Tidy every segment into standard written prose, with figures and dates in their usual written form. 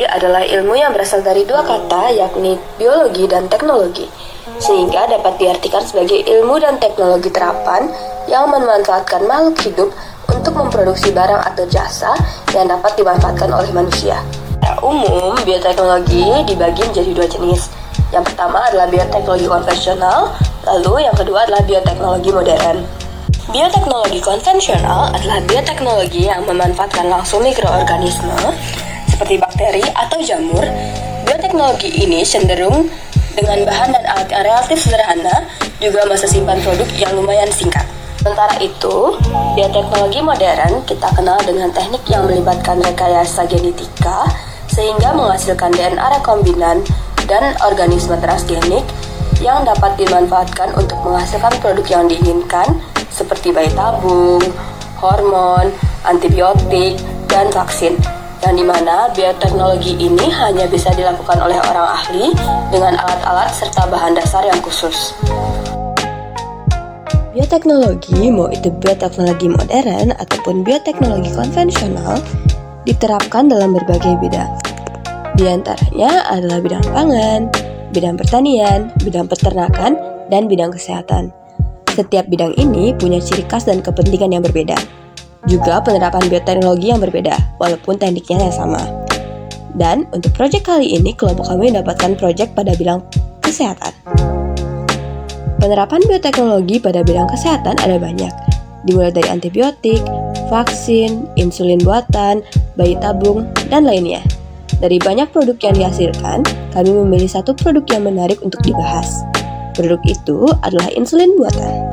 Biotehnologi adalah ilmu yang berasal dari dua kata, yakni biologi dan teknologi, sehingga dapat diartikan sebagai ilmu dan teknologi terapan yang memanfaatkan makhluk hidup untuk memproduksi barang atau jasa yang dapat dimanfaatkan oleh manusia. Secara umum, bioteknologi dibagi menjadi dua jenis. Yang pertama adalah bioteknologi konvensional, lalu yang kedua adalah bioteknologi modern. Bioteknologi konvensional adalah bioteknologi yang memanfaatkan langsung mikroorganisme seperti bakteri atau jamur. Bioteknologi ini cenderung dengan bahan dan alat yang relatif sederhana, juga masa simpan produk yang lumayan singkat. Sementara itu, bioteknologi modern kita kenal dengan teknik yang melibatkan rekayasa genetika sehingga menghasilkan DNA rekombinan dan organisme transgenik yang dapat dimanfaatkan untuk menghasilkan produk yang diinginkan seperti bayi tabung, hormon, antibiotik, dan vaksin, yang dimana bioteknologi ini hanya bisa dilakukan oleh orang ahli dengan alat-alat serta bahan dasar yang khusus. Bioteknologi, mau itu bioteknologi modern ataupun bioteknologi konvensional, diterapkan dalam berbagai bidang. Di antaranya adalah bidang pangan, bidang pertanian, bidang peternakan, dan bidang kesehatan. Setiap bidang ini punya ciri khas dan kepentingan yang berbeda. Juga penerapan bioteknologi yang berbeda, walaupun tekniknya yang sama. Dan untuk proyek kali ini, kelompok kami mendapatkan proyek pada bidang kesehatan. Penerapan bioteknologi pada bidang kesehatan ada banyak, dimulai dari antibiotik, vaksin, insulin buatan, bayi tabung, dan lainnya. Dari banyak produk yang dihasilkan, kami memilih satu produk yang menarik untuk dibahas. Produk itu adalah insulin buatan.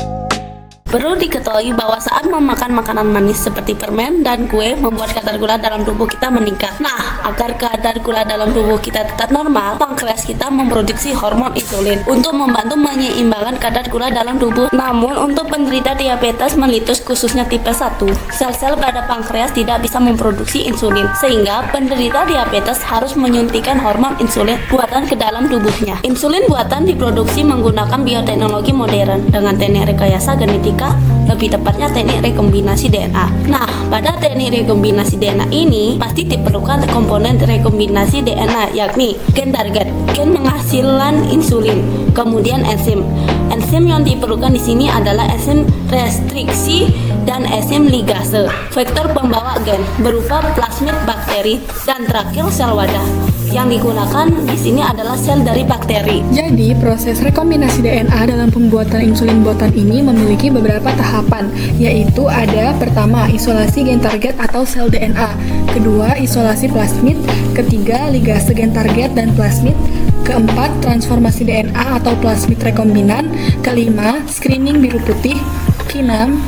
Perlu diketahui bahwa saat memakan makanan manis seperti permen dan kue membuat kadar gula dalam tubuh kita meningkat. Nah, agar kadar gula dalam tubuh kita tetap normal, pankreas kita memproduksi hormon insulin untuk membantu menyeimbangkan kadar gula dalam tubuh. Namun, untuk penderita diabetes mellitus khususnya tipe 1, sel-sel pada pankreas tidak bisa memproduksi insulin, sehingga penderita diabetes harus menyuntikkan hormon insulin buatan ke dalam tubuhnya. Insulin buatan diproduksi menggunakan bioteknologi modern dengan teknik rekayasa genetika, lebih tepatnya teknik rekombinasi DNA. Nah, pada teknik rekombinasi DNA ini pasti diperlukan komponen rekombinasi DNA, yakni gen target, gen menghasilkan insulin, kemudian enzim. Enzim yang diperlukan di sini adalah enzim restriksi dan enzim ligase, vektor pembawa gen berupa plasmid bakteri, dan terakhir sel wadah. Yang digunakan di sini adalah sel dari bakteri. Jadi, proses rekombinasi DNA dalam pembuatan insulin buatan ini memiliki beberapa tahapan, yaitu ada pertama, isolasi gen target atau sel DNA, kedua, isolasi plasmid, ketiga, ligase gen target dan plasmid, keempat, transformasi DNA atau plasmid rekombinan, kelima, screening biru putih, keenam,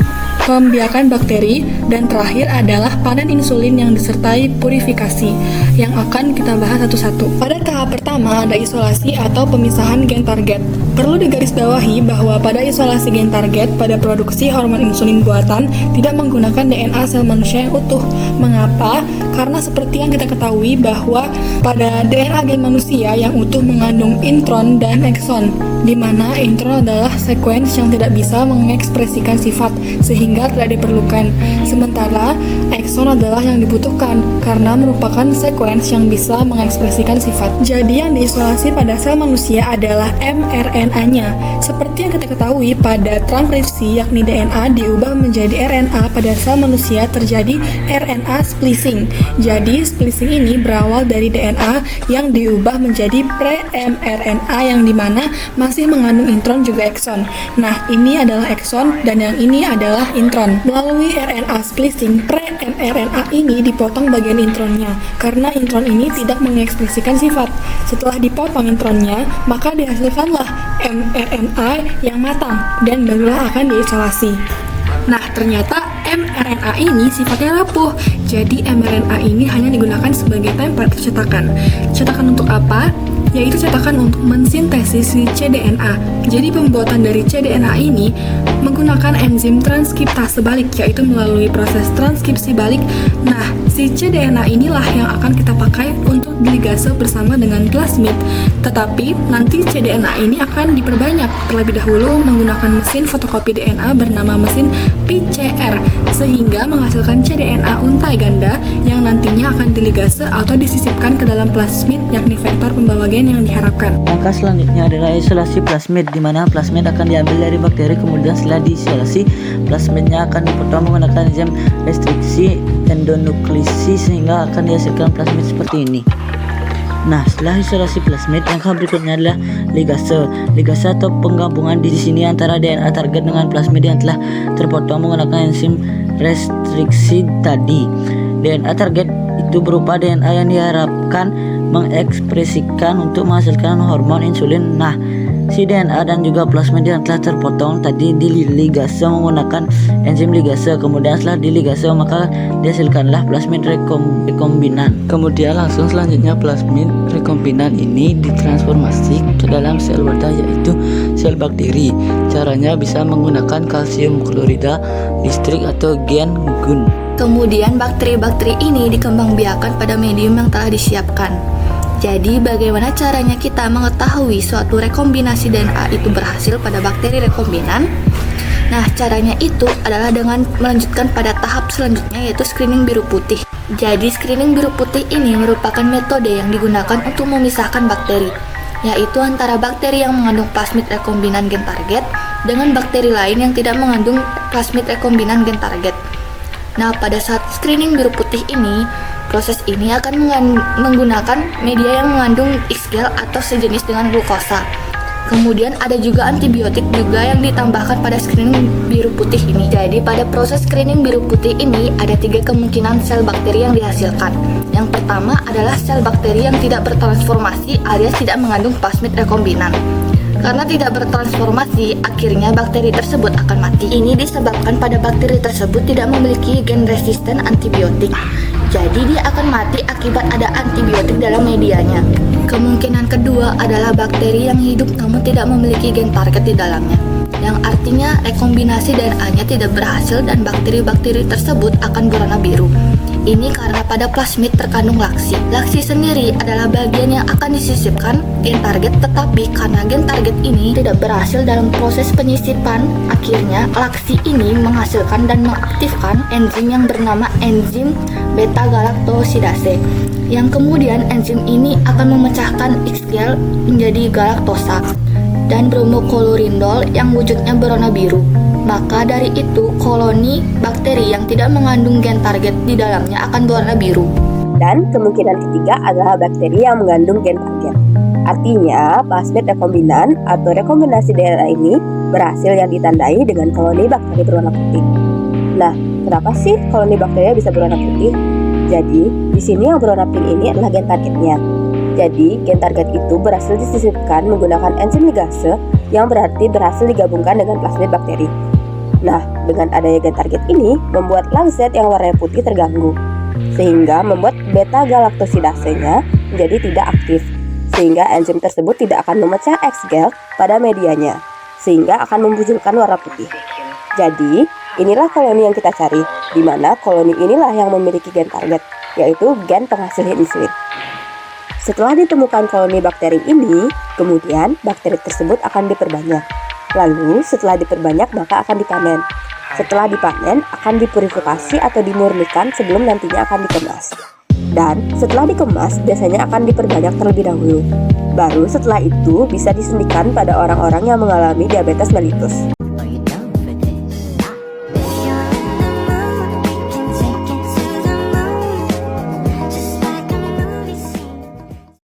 pembiakan bakteri, dan terakhir adalah panen insulin yang disertai purifikasi yang akan kita bahas satu-satu. Pada tahap pertama ada isolasi atau pemisahan gen target. Perlu digarisbawahi bahwa pada isolasi gen target pada produksi hormon insulin buatan tidak menggunakan DNA sel manusia yang utuh. Mengapa? Karena seperti yang kita ketahui bahwa pada DNA gen manusia yang utuh mengandung intron dan ekson, di mana intron adalah sekuens yang tidak bisa mengekspresikan sifat sehingga tidak diperlukan. Sementara ekson adalah yang dibutuhkan karena merupakan sekuens yang bisa mengekspresikan sifat. Jadi yang diisolasi pada sel manusia adalah mRNA-nya. Seperti yang kita ketahui pada transkripsi yakni DNA diubah menjadi RNA pada sel manusia terjadi RNA splicing. Jadi splicing ini berawal dari DNA yang diubah menjadi pre-mRNA yang dimana masih mengandung intron juga ekson. Nah, ini adalah ekson dan yang ini adalah intron. Melalui RNA splicing, pre-mRNA ini dipotong bagian intronnya karena intron ini tidak mengekspresikan sifat. Setelah dipotong intronnya, maka dihasilkanlah mRNA yang matang dan barulah akan diisolasi. Nah, ternyata mRNA ini sifatnya rapuh. Jadi mRNA ini hanya digunakan sebagai template cetakan. Cetakan untuk apa? Yaitu cetakan untuk mensintesis cDNA. Jadi pembuatan dari cDNA ini menggunakan enzim transkriptase balik, yaitu melalui proses transkripsi balik. Nah, Si cDNA inilah yang akan kita pakai untuk diligase bersama dengan plasmid. Tetapi nanti cDNA ini akan diperbanyak terlebih dahulu menggunakan mesin fotokopi DNA bernama mesin PCR, sehingga menghasilkan cDNA untai ganda yang nantinya akan diligase atau disisipkan ke dalam plasmid, yakni vektor pembawa gen yang diharapkan. Langkah selanjutnya adalah isolasi plasmid, di mana plasmid akan diambil dari bakteri, kemudian setelah diisolasi, plasmidnya akan dipotong menggunakan enzim restriksi endonukleasi sehingga akan dihasilkan plasmid seperti ini. Nah, setelah isolasi plasmid, langkah berikutnya adalah ligase. Ligase atau penggabungan di sini antara DNA target dengan plasmid yang telah terpotong menggunakan enzim restriksi tadi. DNA target itu berupa DNA yang diharapkan mengekspresikan untuk menghasilkan hormon insulin. Nah, si DNA dan juga plasmid yang telah terpotong tadi diligase menggunakan enzim ligase. Kemudian setelah diligase maka dihasilkanlah plasmid rekombinan. Kemudian langsung selanjutnya plasmid rekombinan ini ditransformasi ke dalam sel wadah, yaitu sel bakteri. Caranya bisa menggunakan kalsium klorida listrik atau gen gun. Kemudian bakteri-bakteri ini dikembangbiakkan pada medium yang telah disiapkan. Jadi bagaimana caranya kita mengetahui suatu rekombinasi DNA itu berhasil pada bakteri rekombinan? Nah, caranya itu adalah dengan melanjutkan pada tahap selanjutnya, yaitu screening biru putih. Jadi screening biru putih ini merupakan metode yang digunakan untuk memisahkan bakteri, yaitu antara bakteri yang mengandung plasmid rekombinan gen target dengan bakteri lain yang tidak mengandung plasmid rekombinan gen target. Nah, pada saat screening biru putih ini, proses ini akan menggunakan media yang mengandung X-gel atau sejenis dengan glukosa. Kemudian ada juga antibiotik juga yang ditambahkan pada screening biru putih ini. Jadi pada proses screening biru putih ini ada 3 kemungkinan sel bakteri yang dihasilkan. Yang pertama adalah sel bakteri yang tidak bertransformasi alias tidak mengandung plasmid rekombinan. Karena tidak bertransformasi, akhirnya bakteri tersebut akan mati. Ini disebabkan pada bakteri tersebut tidak memiliki gen resisten antibiotik. Jadi dia akan mati akibat ada antibiotik dalam medianya. Kemungkinan kedua adalah bakteri yang hidup namun tidak memiliki gen target di dalamnya, yang artinya rekombinasi DNA-nya tidak berhasil dan bakteri-bakteri tersebut akan berwarna biru. Ini karena pada plasmid terkandung laksi. Laksi sendiri adalah bagian yang akan disisipkan gen target, tetapi karena gen target ini tidak berhasil dalam proses penyisipan, akhirnya laksi ini menghasilkan dan mengaktifkan enzim yang bernama enzim beta-galaktosidase, yang kemudian enzim ini akan memecahkan X-gel menjadi galaktosa dan bromokolorindol yang wujudnya berwarna biru. Maka dari itu, koloni bakteri yang tidak mengandung gen target di dalamnya akan berwarna biru. Dan kemungkinan ketiga adalah bakteri yang mengandung gen target. Artinya, plasmid rekombinan atau rekombinasi DNA ini berhasil yang ditandai dengan koloni bakteri berwarna putih. Nah, kenapa sih koloni bakteri bisa berwarna putih? Jadi, di sini yang berwarna pink ini adalah gen targetnya. Jadi, gen target itu berhasil disisipkan menggunakan enzim ligase, yang berarti berhasil digabungkan dengan plasmid bakteri. Nah, dengan adanya gen target ini, membuat langzet yang warnanya putih terganggu, sehingga membuat beta-galaktosidase-nya menjadi tidak aktif, sehingga enzim tersebut tidak akan memecah X-gel pada medianya, sehingga akan memunculkan warna putih. Jadi, inilah koloni yang kita cari, di mana koloni inilah yang memiliki gen target, yaitu gen penghasil insulin. Setelah ditemukan koloni bakteri ini, kemudian bakteri tersebut akan diperbanyak. Lalu setelah diperbanyak maka akan dipanen. Setelah dipanen akan dipurifikasi atau dimurnikan sebelum nantinya akan dikemas. Dan setelah dikemas biasanya akan diperbanyak terlebih dahulu. Baru setelah itu bisa disuntikan pada orang-orang yang mengalami diabetes mellitus.